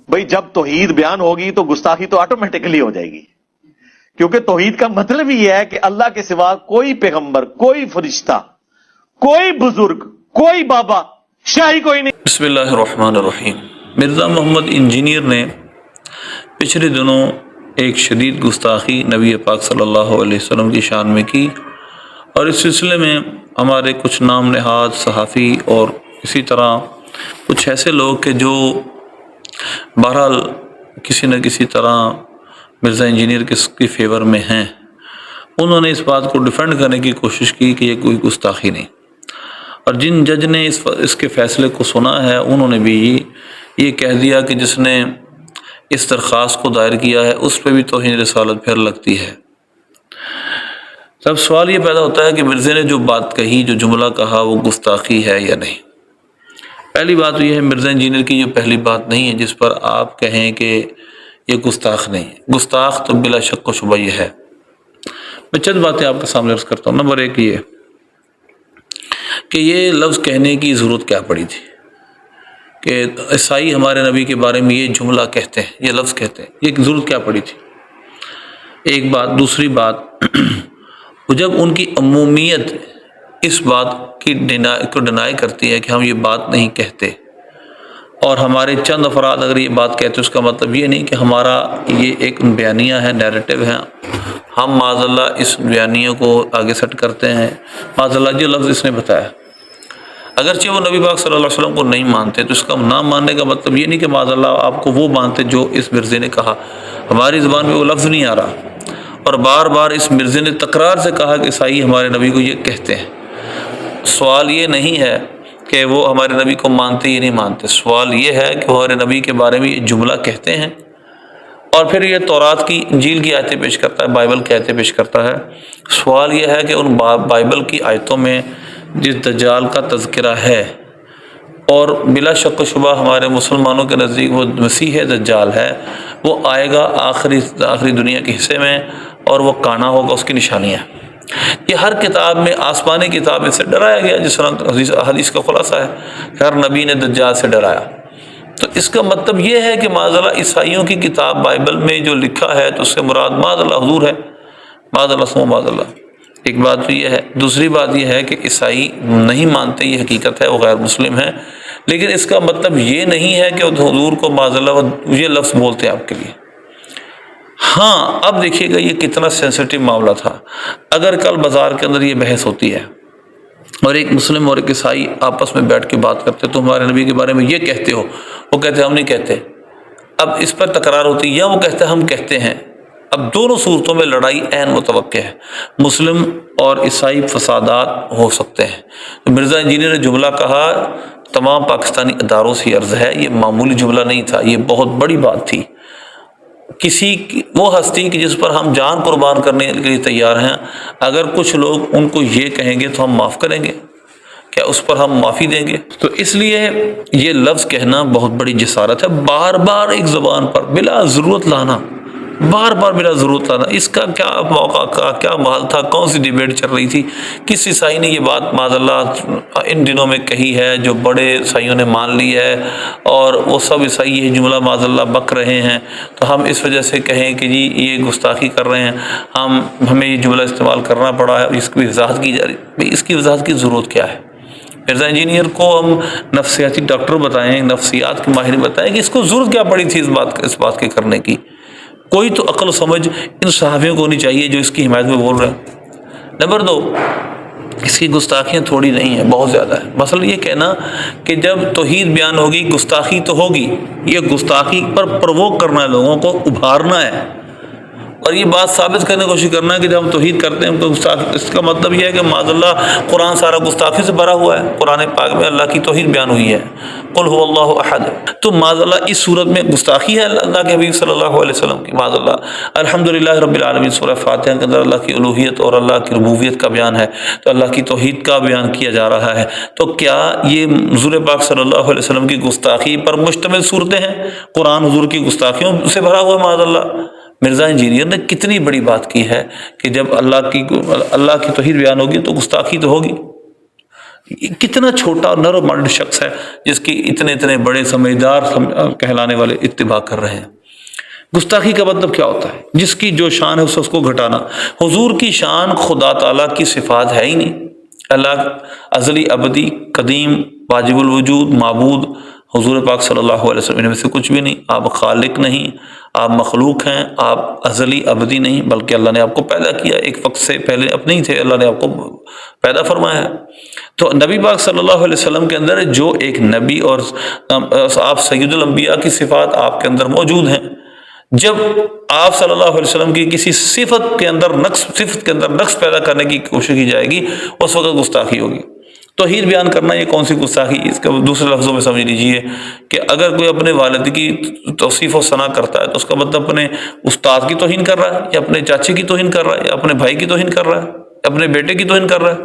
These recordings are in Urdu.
بھئی جب توحید بیان ہوگی تو گستاخی تو آٹومیٹکلی ہو جائے گی، کیونکہ توحید کا مطلب ہی ہے کہ اللہ کے سوا کوئی پیغمبر، کوئی فرشتہ، کوئی بزرگ، کوئی بابا، شاہی کوئی نہیں۔ بسم اللہ الرحمن الرحیم۔ مرزا محمد انجینئر نے پچھلے دنوں ایک شدید گستاخی نبی پاک صلی اللہ علیہ وسلم کی شان میں کی، اور اس سلسلے میں ہمارے کچھ نام نہاد صحافی اور اسی طرح کچھ ایسے لوگ کہ جو بہرحال کسی نہ کسی طرح مرزا انجینئر کے فیور میں ہیں، انہوں نے اس بات کو ڈیفینڈ کرنے کی کوشش کی کہ یہ کوئی گستاخی نہیں، اور جن جج نے اس کے فیصلے کو سنا ہے انہوں نے بھی یہ کہہ دیا کہ جس نے اس درخواست کو دائر کیا ہے اس پہ بھی توہین رسالت پھر لگتی ہے۔ تب سوال یہ پیدا ہوتا ہے کہ مرزا نے جو بات کہی، جو جملہ کہا، وہ گستاخی ہے یا نہیں۔ پہلی بات تو یہ ہے، مرزا انجینئر کی یہ پہلی بات نہیں ہے جس پر آپ کہیں کہ یہ گستاخ نہیں ہے۔ گستاخ تو بلا شک و شبہ یہ ہے۔ میں چند باتیں آپ کے سامنے عرض کرتا ہوں۔ نمبر ایک یہ کہ یہ لفظ کہنے کی ضرورت کیا پڑی تھی کہ عیسائی ہمارے نبی کے بارے میں یہ جملہ کہتے ہیں، یہ لفظ کہتے ہیں، یہ ضرورت کیا پڑی تھی؟ ایک بات۔ دوسری بات، جب ان کی عمومیت اس بات کی ڈینائی کرتی ہے کہ ہم یہ بات نہیں کہتے، اور ہمارے چند افراد اگر یہ بات کہتے ہیں، اس کا مطلب یہ نہیں کہ ہمارا یہ ایک بیانیہ ہے، نیریٹو ہے، ہم معاذ اللہ اس بیانیہ کو آگے سیٹ کرتے ہیں۔ معاذ اللہ جو لفظ اس نے بتایا، اگرچہ وہ نبی پاک صلی اللہ علیہ وسلم کو نہیں مانتے، تو اس کا نہ ماننے کا مطلب یہ نہیں کہ معاذ اللہ آپ کو وہ مانتے جو اس مرزے نے کہا۔ ہماری زبان میں وہ لفظ نہیں آ رہا، اور بار بار اس مرزے نے تکرار سے کہا کہ عیسائی ہمارے نبی کو یہ کہتے ہیں۔ سوال یہ نہیں ہے کہ وہ ہمارے نبی کو مانتے یا نہیں مانتے، سوال یہ ہے کہ وہ ہمارے نبی کے بارے میں یہ جملہ کہتے ہیں، اور پھر یہ تورات کی، انجیل کی آیتیں پیش کرتا ہے، بائبل کی آیتیں پیش کرتا ہے۔ سوال یہ ہے کہ ان بائبل کی آیتوں میں جس دجال کا تذکرہ ہے، اور بلا شک و شبہ ہمارے مسلمانوں کے نزدیک وہ مسیح دجال ہے، وہ آئے گا آخری دنیا کے حصے میں، اور وہ کانا ہوگا، اس کی نشانیاں۔ یہ ہر کتاب میں، آسمانی کتاب میں سے ڈرایا گیا، جس طرح حدیث کا خلاصہ ہے، ہر نبی نے دجال سے ڈرایا۔ تو اس کا مطلب یہ ہے کہ معاذ اللہ عیسائیوں کی کتاب بائبل میں جو لکھا ہے تو اس سے مراد معاذ اللہ حضور ہے، معاذ اللہ ثم معاذ اللہ۔ ایک بات تو یہ ہے۔ دوسری بات یہ ہے کہ عیسائی نہیں مانتے، یہ حقیقت ہے، وہ غیر مسلم ہیں، لیکن اس کا مطلب یہ نہیں ہے کہ حضور کو معاذ اللہ یہ لفظ بولتے ہیں آپ کے لیے۔ ہاں، اب دیکھیے گا یہ کتنا سینسٹیو معاملہ تھا۔ اگر کل بازار کے اندر یہ بحث ہوتی ہے اور ایک مسلم اور ایک عیسائی آپس میں بیٹھ کے بات کرتے تو ہمارے نبی کے بارے میں یہ کہتے ہو، وہ کہتے ہم نہیں کہتے، اب اس پر تکرار ہوتی، یا وہ کہتے ہم کہتے ہیں۔ اب دونوں صورتوں میں لڑائی عین متوقع ہے، مسلم اور عیسائی فسادات ہو سکتے ہیں۔ مرزا انجینئر نے جملہ کہا، تمام پاکستانی اداروں سے عرض ہے، یہ معمولی جملہ نہیں تھا، یہ بہت بڑی بات تھی۔ کسی وہ ہستی کہ جس پر ہم جان قربان کرنے کے لیے تیار ہیں، اگر کچھ لوگ ان کو یہ کہیں گے تو ہم معاف کریں گے کیا؟ اس پر ہم معافی دیں گے؟ تو اس لیے یہ لفظ کہنا بہت بڑی جسارت ہے، بار بار ایک زبان پر بلا ضرورت لانا، بار بار بلا ضرورت لانا۔ اس کا کیا موقع کا کیا محل تھا؟ کون سی ڈیبیٹ چل رہی تھی؟ کس عیسائی نے یہ بات معاذ اللہ ان دنوں میں کہی ہے جو بڑے عیسائیوں نے مان لی ہے، اور وہ سب عیسائی یہ جملہ معاذ اللہ بک رہے ہیں، تو ہم اس وجہ سے کہیں کہ جی یہ گستاخی کر رہے ہیں، ہمیں یہ جملہ استعمال کرنا پڑا ہے، اس کی وضاحت کی جا رہی۔ اس کی وضاحت کی ضرورت کیا ہے؟ مرزا انجینئر کو ہم نفسیاتی ڈاکٹر بتائیں، نفسیات کے ماہر بتائیں کہ اس کو ضرورت کیا پڑی تھی اس بات کے کرنے کی؟ کوئی تو عقل و سمجھ ان صحافیوں کو ہونی چاہیے جو اس کی حمایت میں بول رہے ہیں۔ نمبر دو، اس کی گستاخیاں تھوڑی نہیں ہیں، بہت زیادہ ہے۔ مثلا یہ کہنا کہ جب توحید بیان ہوگی گستاخی تو ہوگی، یہ گستاخی پر پرووک کرنا ہے، لوگوں کو ابھارنا ہے، اور یہ بات ثابت کرنے کی کوشش کرنا ہے کہ جب ہم توحید کرتے ہیں تو اس کا مطلب یہ ہے کہ معاذ اللہ قرآن سارا گستاخی سے بھرا ہوا ہے۔ قرآن پاک میں اللہ کی توحید بیان ہوئی ہے، قل هو اللہ احد، تو معاذ اللہ اس صورت میں گستاخی ہے اللہ کے حبیب صلی اللہ علیہ وسلم کی، معاذ اللہ۔ الحمدللہ رب العالمین سورہ فاتحہ کے اندر اللہ کی الوہیت اور اللہ کی ربوبیت کا بیان ہے، تو اللہ کی توحید کا بیان کیا جا رہا ہے، تو کیا یہ حضور پاک صلی اللہ علیہ وسلم کی گستاخی پر مشتمل صورتیں ہیں؟ قرآن حضور کی گستاخیوں سے بھرا ہوا ہے معاذ اللہ۔ مرزا انجینئر نے کتنی بڑی بات کی ہے کہ جب اللہ کی توحید بیان ہوگی تو گستاخی تو ہوگی۔ کتنا چھوٹا اور نرم مائنڈ شخص ہے جس کی اتنے بڑے سمجھدار کہلانے والے اتباع کر رہے ہیں۔ گستاخی کا مطلب کیا ہوتا ہے؟ جس کی جو شان ہے اس کو گھٹانا۔ حضور کی شان خدا تعالیٰ کی صفات ہے ہی نہیں۔ اللہ ازلی، ابدی، قدیم، واجب الوجود، معبود، حضور پاک صلی اللہ علیہ وسلم ان میں سے کچھ بھی نہیں۔ آپ خالق نہیں، آپ مخلوق ہیں، آپ ازلی ابدی نہیں، بلکہ اللہ نے آپ کو پیدا کیا، ایک وقت سے پہلے آپ نہیں تھے، اللہ نے آپ کو پیدا فرمایا ہے۔ تو نبی پاک صلی اللہ علیہ وسلم کے اندر جو ایک نبی اور آپ سید الانبیاء کی صفات آپ کے اندر موجود ہیں، جب آپ صلی اللہ علیہ وسلم کی کسی صفت کے اندر نقص پیدا کرنے کی کوشش کی جائے گی، اس وقت گستاخی ہوگی۔ توحید بیان کرنا یہ کون سی گستاخی؟ اس کے دوسرے لفظوں میں سمجھ لیجئے کہ اگر کوئی اپنے والد کی توصیف و ثنا کرتا ہے تو اس کا مطلب اپنے استاد کی توہین کر رہا ہے، یا اپنے چاچے کی توہین کر رہا ہے، یا اپنے بھائی کی توہین کر رہا ہے، اپنے بیٹے کی توہین کر رہا ہے،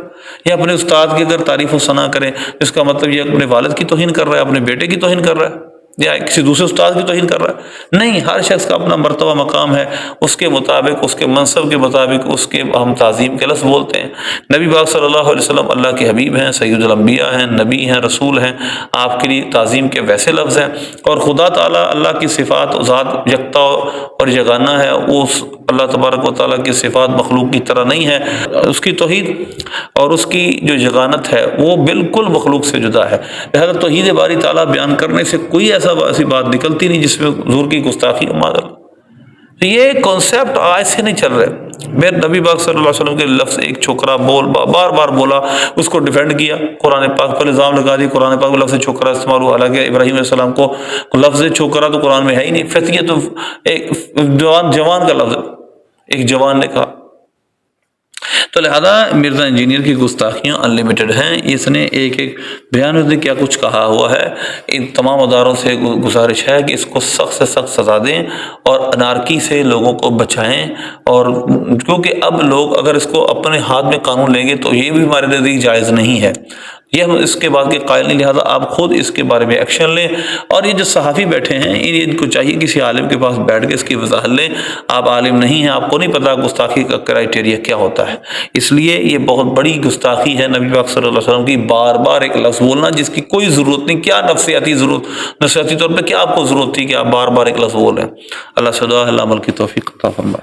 یا اپنے استاد کی اگر تعریف و ثنا کرے اس کا مطلب یہ اپنے والد کی توہین کر رہا ہے، اپنے بیٹے کی توہین کر رہا ہے، یا کسی دوسرے استاد کی توہین کر رہا ہے۔ نہیں، ہر شخص کا اپنا مرتبہ مقام ہے، اس کے مطابق، اس کے منصب کے مطابق اس کے ہم تعظیم کے لفظ بولتے ہیں۔ نبی پاک صلی اللہ علیہ وسلم اللہ کے حبیب ہیں، سید الانبیاء ہیں، نبی ہیں، رسول ہیں، آپ کے لیے تعظیم کے ویسے لفظ ہیں۔ اور خدا تعالیٰ اللہ کی صفات ذات یکتا اور یگانہ ہے، وہ اللہ تبارک و تعالیٰ کی صفات مخلوق کی طرح نہیں ہے۔ اس کی توحید اور اس کی جو یگانت ہے وہ بالکل مخلوق سے جدا ہے۔ لہذا توحید باری تعالیٰ بیان کرنے سے کوئی ایسی بات نکلتی نہیں جس میں حضور کی گستاخی ہو۔ معاذ اللہ، یہ کانسیپٹ آج سے نہیں چل رہے۔ میرے نبی پاک صلی اللہ علیہ وسلم کے لفظ ایک چھوکرا بار بار بولا، اس کو ڈیفینڈ کیا، قرآن پاک پر الزام لگا دی، قرآن پاک میں لفظ چھوکرا استعمال ہوا، حالانکہ ابراہیم علیہ السلام کو لفظ چھوکرا تو قرآن میں ہے ہی نہیں۔ فتیہ تو ایک جوان کا لفظ، ایک جوان نے کہا۔ تو لہذا مرزا انجینئر کی گستاخیاں انلیمیٹڈ ہیں۔ اس نے ایک بیان میں کیا کچھ کہا ہوا ہے۔ ان تمام اداروں سے گزارش ہے کہ اس کو سخت سے سخت سزا دیں اور انارکی سے لوگوں کو بچائیں، اور کیونکہ اب لوگ اگر اس کو اپنے ہاتھ میں قانون لیں گے تو یہ بھی ہمارے نزدیک جائز نہیں ہے، یہ ہم اس کے بعد کے قائل نہیں۔ لہٰذا آپ خود اس کے بارے میں ایکشن لیں، اور یہ جو صحافی بیٹھے ہیں ان کو چاہیے کسی عالم کے پاس بیٹھ کے اس کی وضاحت لیں۔ آپ عالم نہیں ہیں، آپ کو نہیں پتہ گستاخی کا کرائیٹیریا کیا ہوتا ہے، اس لیے یہ بہت بڑی گستاخی ہے نبی پاک صلی اللہ علیہ وسلم کی بار بار ایک لفظ بولنا جس کی کوئی ضرورت نہیں۔ کیا نفسیاتی طور پہ کیا آپ کو ضرورت تھی کہ آپ بار بار ایک لفظ بولیں؟ اللہ صلی اللہ علیہ عمل کی توفیق عطا فرمائے۔